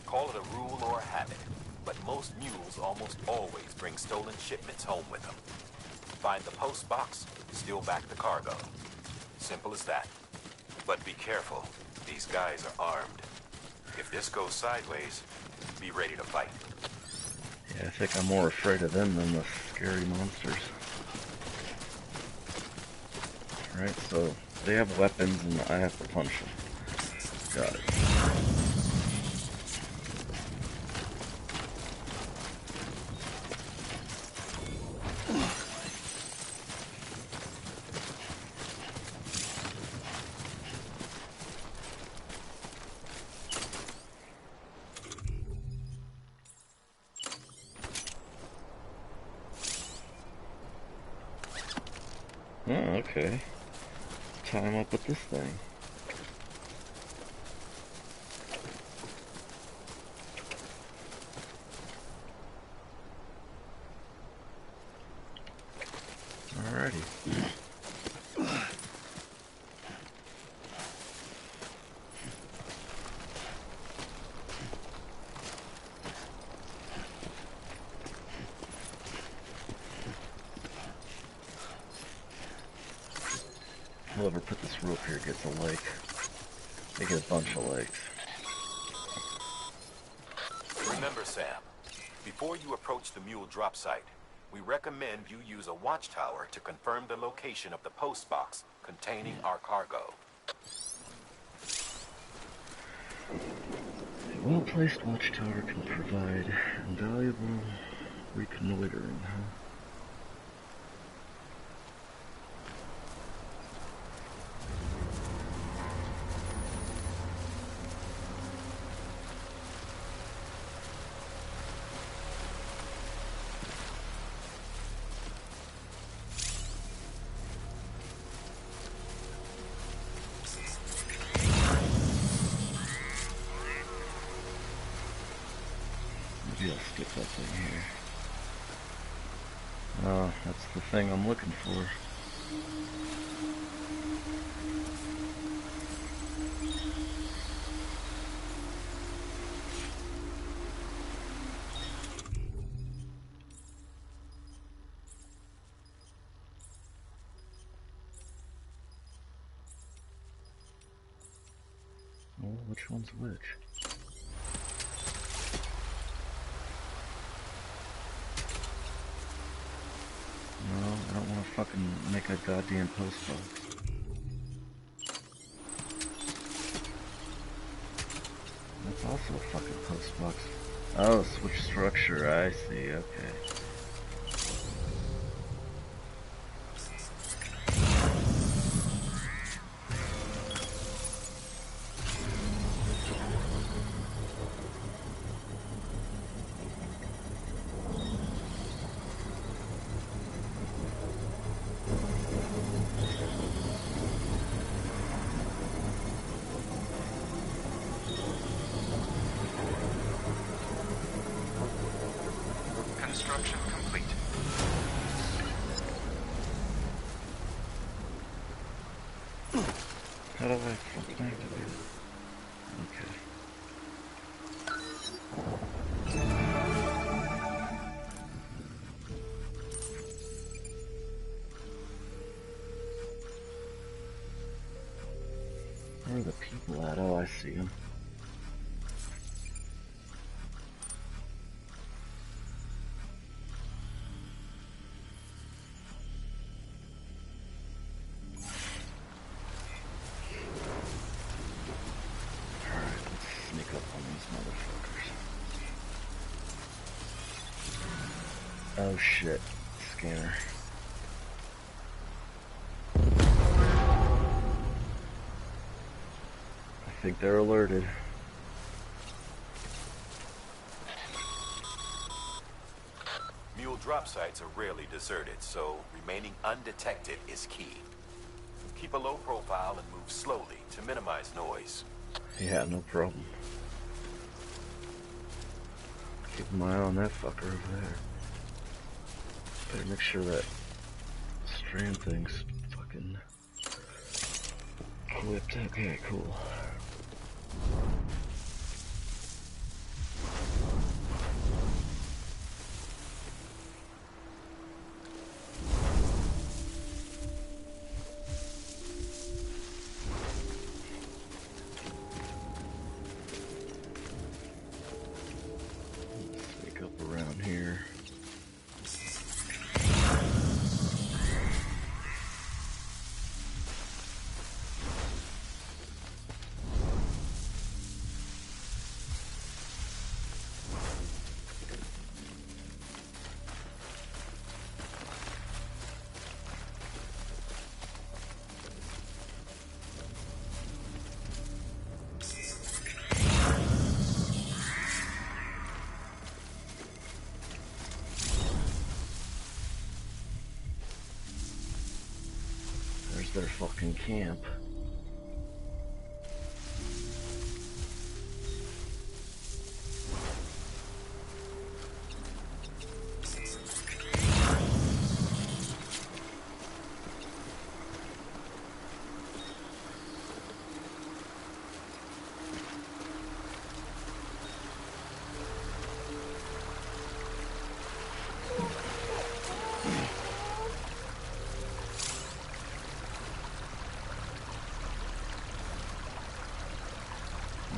[SPEAKER 7] Call it a rule or a habit, but most mules almost always bring stolen shipments home with them. Find the post box, steal back the cargo. Simple as that. But be careful. These guys are armed. If this goes sideways, be ready to fight.
[SPEAKER 1] Yeah, I think I'm more afraid of them than the scary monsters. Right, so they have weapons and I have to punch them. Got it. Oh, okay. Time up with this thing. Alrighty. Whoever put this rope here gets a lake. They get a bunch of lakes.
[SPEAKER 7] Remember, Sam, before you approach the mule drop site, we recommend you use a watchtower to confirm the location of the post box containing our cargo.
[SPEAKER 1] A well-placed watchtower can provide invaluable reconnoitering, huh? Maybe I'll stick that thing here. Oh, that's the thing I'm looking for. Well, which one's which? No, I don't want to fucking make a goddamn post box. That's also a fucking post box. Oh, switch structure, I see, okay. How do I fucking activate it? Okay. Where are the people at? Oh, I see them. Alright, let's sneak up on these motherfuckers. Oh shit. Scanner. I think they're alerted.
[SPEAKER 7] Mule drop sites are rarely deserted, so remaining undetected is key. Keep a low profile and move slowly to minimize noise.
[SPEAKER 1] Yeah, no problem. Keep my eye on that fucker over there. Better make sure that strand thing's fucking equipped. Okay, cool. Sneak up around here. There's their fucking camp.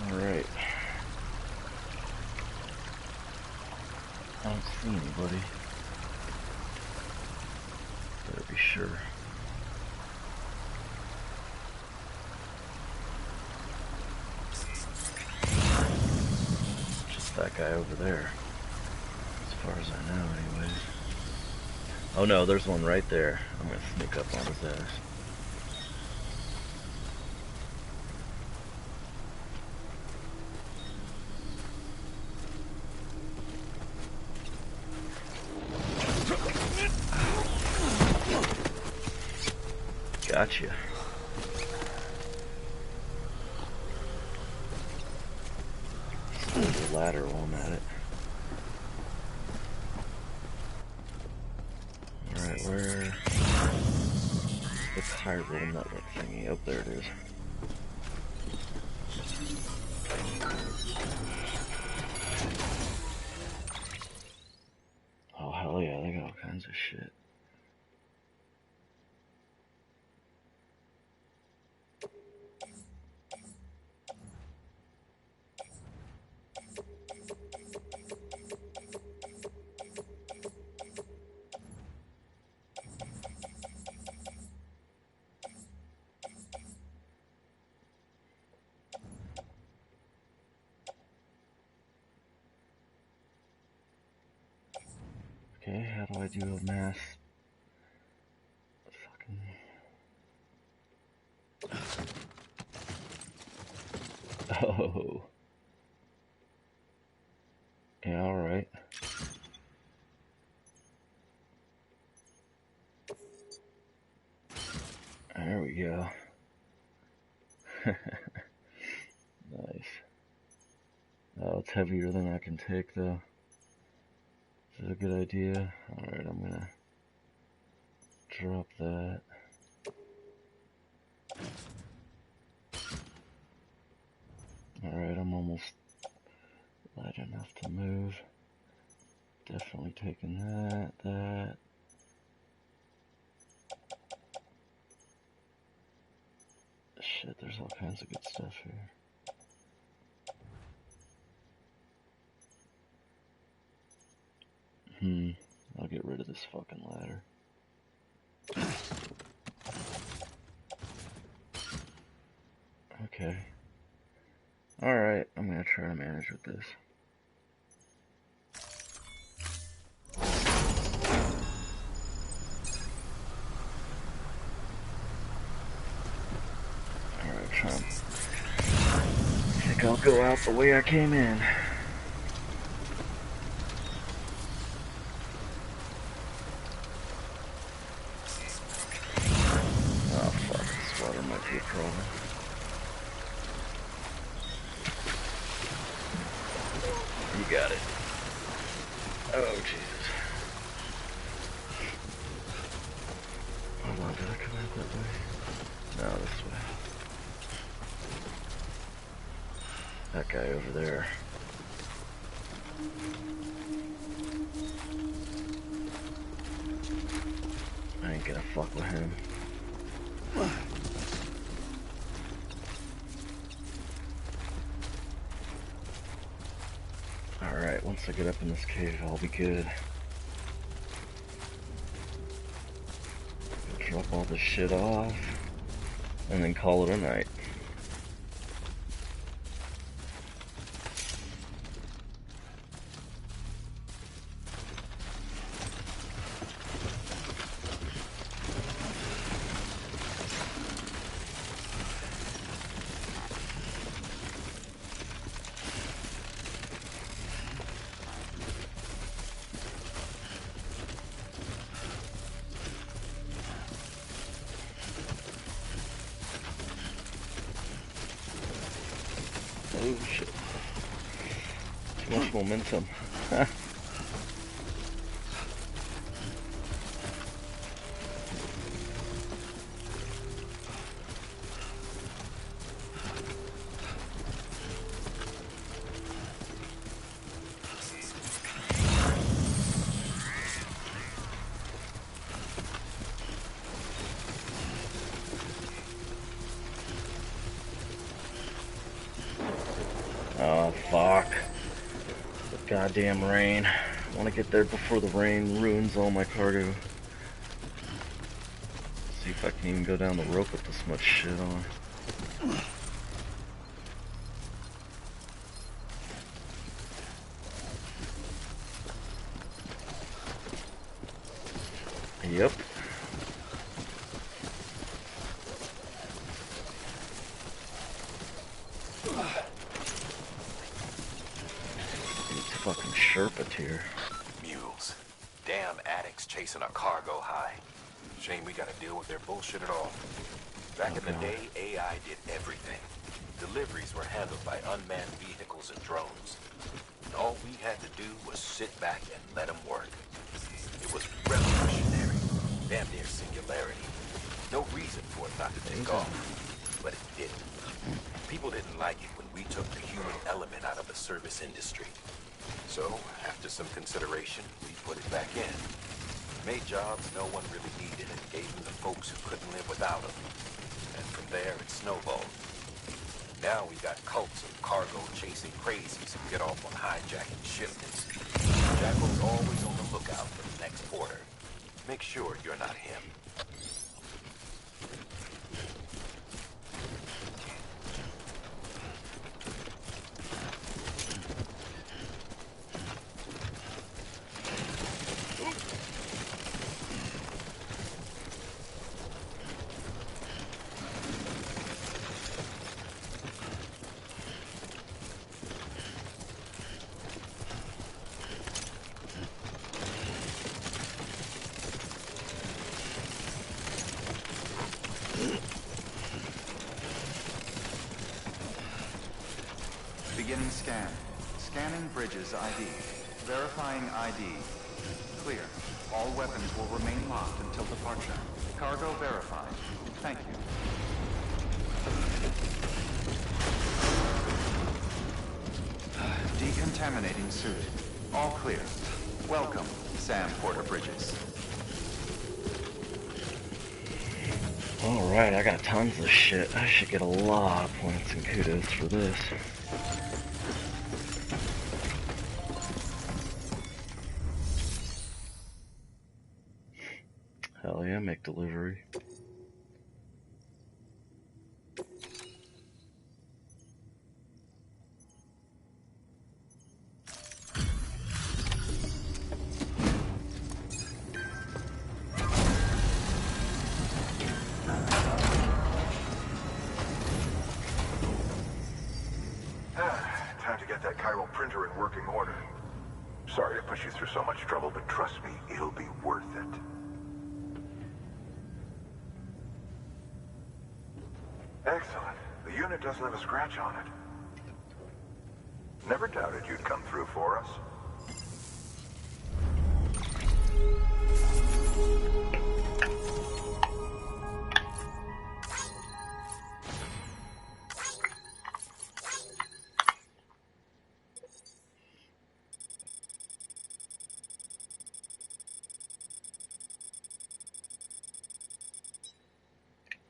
[SPEAKER 1] Alright. I don't see anybody. Better be sure. Just that guy over there. As far as I know, anyways. Oh no, there's one right there. I'm gonna sneak up on his ass. Gotcha. There's a ladder while I'm at it. Alright, where's the chiral network thingy? Oh, there it is. Oh, hell yeah, they got all kinds of shit. Okay, how do I do a mass fucking... Oh. Yeah, alright. There we go. Nice. Oh, it's heavier than I can take, though. This is a good idea. Alright, I'm gonna drop that. I'm almost light enough to move. Definitely taking that. Shit, there's all kinds of good stuff here. I'll get rid of this fucking ladder. Okay. Alright, I'm gonna try to manage with this. Alright, Trump. I think I'll go out the way I came in. Oh fuck, this water might be a problem. You got it. Oh, Jesus. Hold on, did I come out that way? No, this way. That guy over there. I ain't gonna fuck with him. Alright, once I get up in this cave, I'll be good. Drop all this shit off, and then call it a night. Oh shit. Too much momentum. Oh, fuck. The goddamn rain. I want to get there before the rain ruins all my cargo. See if I can even go down the rope with this much shit on. Yep. Fucking Sherpa tier.
[SPEAKER 7] Mules. Damn addicts chasing a cargo high. Shame we gotta deal with their bullshit at all. Back in the day, AI did everything. Deliveries were handled by unmanned vehicles and drones. And all we had to do was sit back and let them work. It was revolutionary. Damn near singularity. No reason for it not to take off. But it didn't. People didn't like it when we took the human element out of the service industry. So, after some consideration, we put it back in. Made jobs no one really needed and gave them to folks who couldn't live without them. And from there, it snowballed. Now we got cults of cargo-chasing crazies who get off on hijacking shipments. Jackal's always on the lookout for the next order. Make sure you're not him.
[SPEAKER 2] Beginning scan. Scanning bridges ID. Verifying ID. Clear. All weapons will remain locked until departure. Cargo verified. Thank you. Decontaminating suit. All clear. Welcome, Sam Porter Bridges.
[SPEAKER 1] Alright, I got tons of shit. I should get a lot of points and kudos for this. Hell yeah, make delivery.
[SPEAKER 3] Time to get that chiral printer in working order. Sorry to put you through so much trouble, but trust me, it'll be worth it. Excellent. The unit doesn't have a scratch on it. Never doubted you'd come through for us.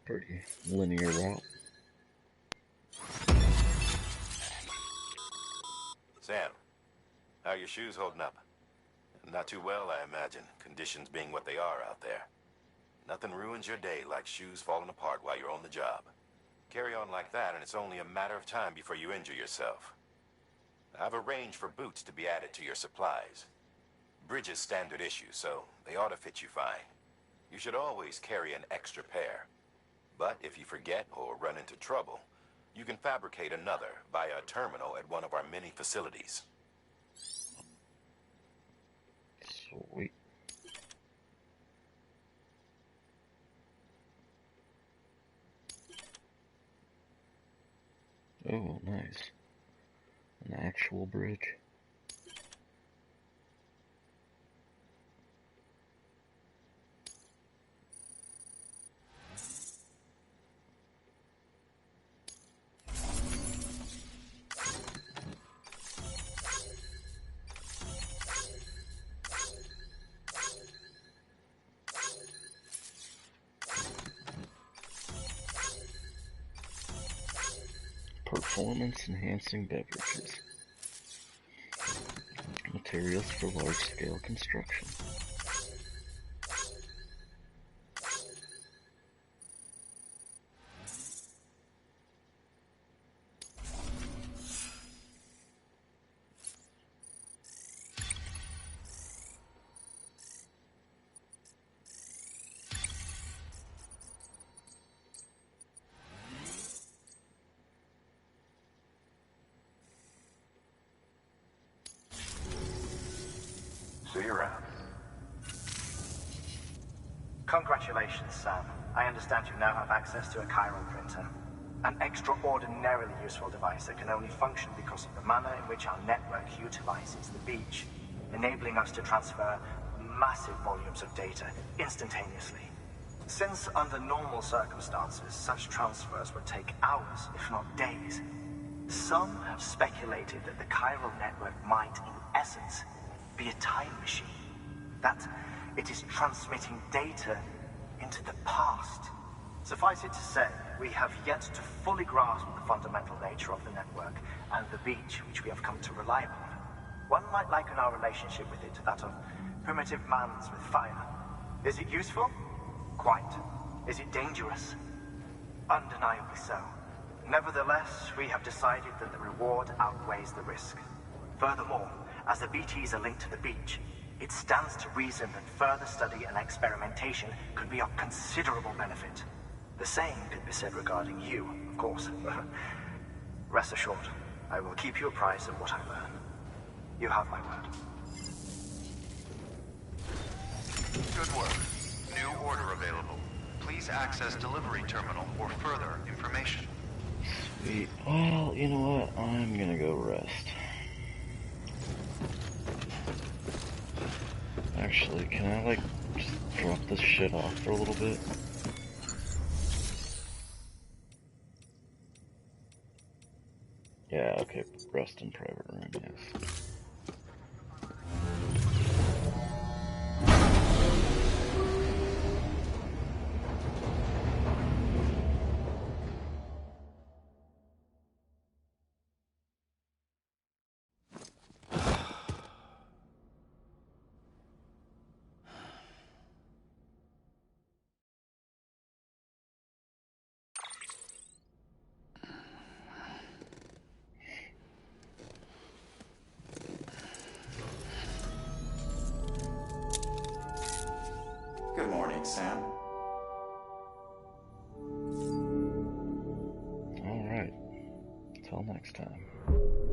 [SPEAKER 1] Pretty linear route.
[SPEAKER 7] Sam, how are your shoes holding up? Not too well, I imagine, conditions being what they are out there. Nothing ruins your day like shoes falling apart while you're on the job. Carry on like that and it's only a matter of time before you injure yourself. I've arranged for boots to be added to your supplies. Bridges standard issue, so they ought to fit you fine. You should always carry an extra pair. But if you forget or run into trouble, you can fabricate another via a terminal at one of our many facilities.
[SPEAKER 1] Sweet. Oh, nice. An actual bridge. Performance-enhancing beverages. Materials for large-scale construction.
[SPEAKER 3] See you around.
[SPEAKER 9] Congratulations, Sam. I understand you now have access to a chiral printer. An extraordinarily useful device that can only function because of the manner in which our network utilizes the beach, enabling us to transfer massive volumes of data instantaneously. Since under normal circumstances, such transfers would take hours, if not days, some have speculated that the chiral network might, in essence, be a time machine. That it is transmitting data into the past. Suffice it to say, we have yet to fully grasp the fundamental nature of the network and the beach which we have come to rely upon. One might liken our relationship with it to that of primitive man's with fire. Is it useful? Quite. Is it dangerous? Undeniably so. Nevertheless, we have decided that the reward outweighs the risk. Furthermore, as the BTs are linked to the beach, it stands to reason that further study and experimentation could be of considerable benefit. The same could be said regarding you, of course. Rest assured, I will keep you apprised of what I learn. You have my word.
[SPEAKER 2] Good work. New order available. Please access delivery terminal for further information.
[SPEAKER 1] Sweet. Well, you know what? I'm gonna go rest. Actually, can I, like, just drop this shit off for a little bit? Yeah, Yeah, okay, rest in private room, yes.
[SPEAKER 2] Good morning, Sam.
[SPEAKER 1] Alright. Till next time.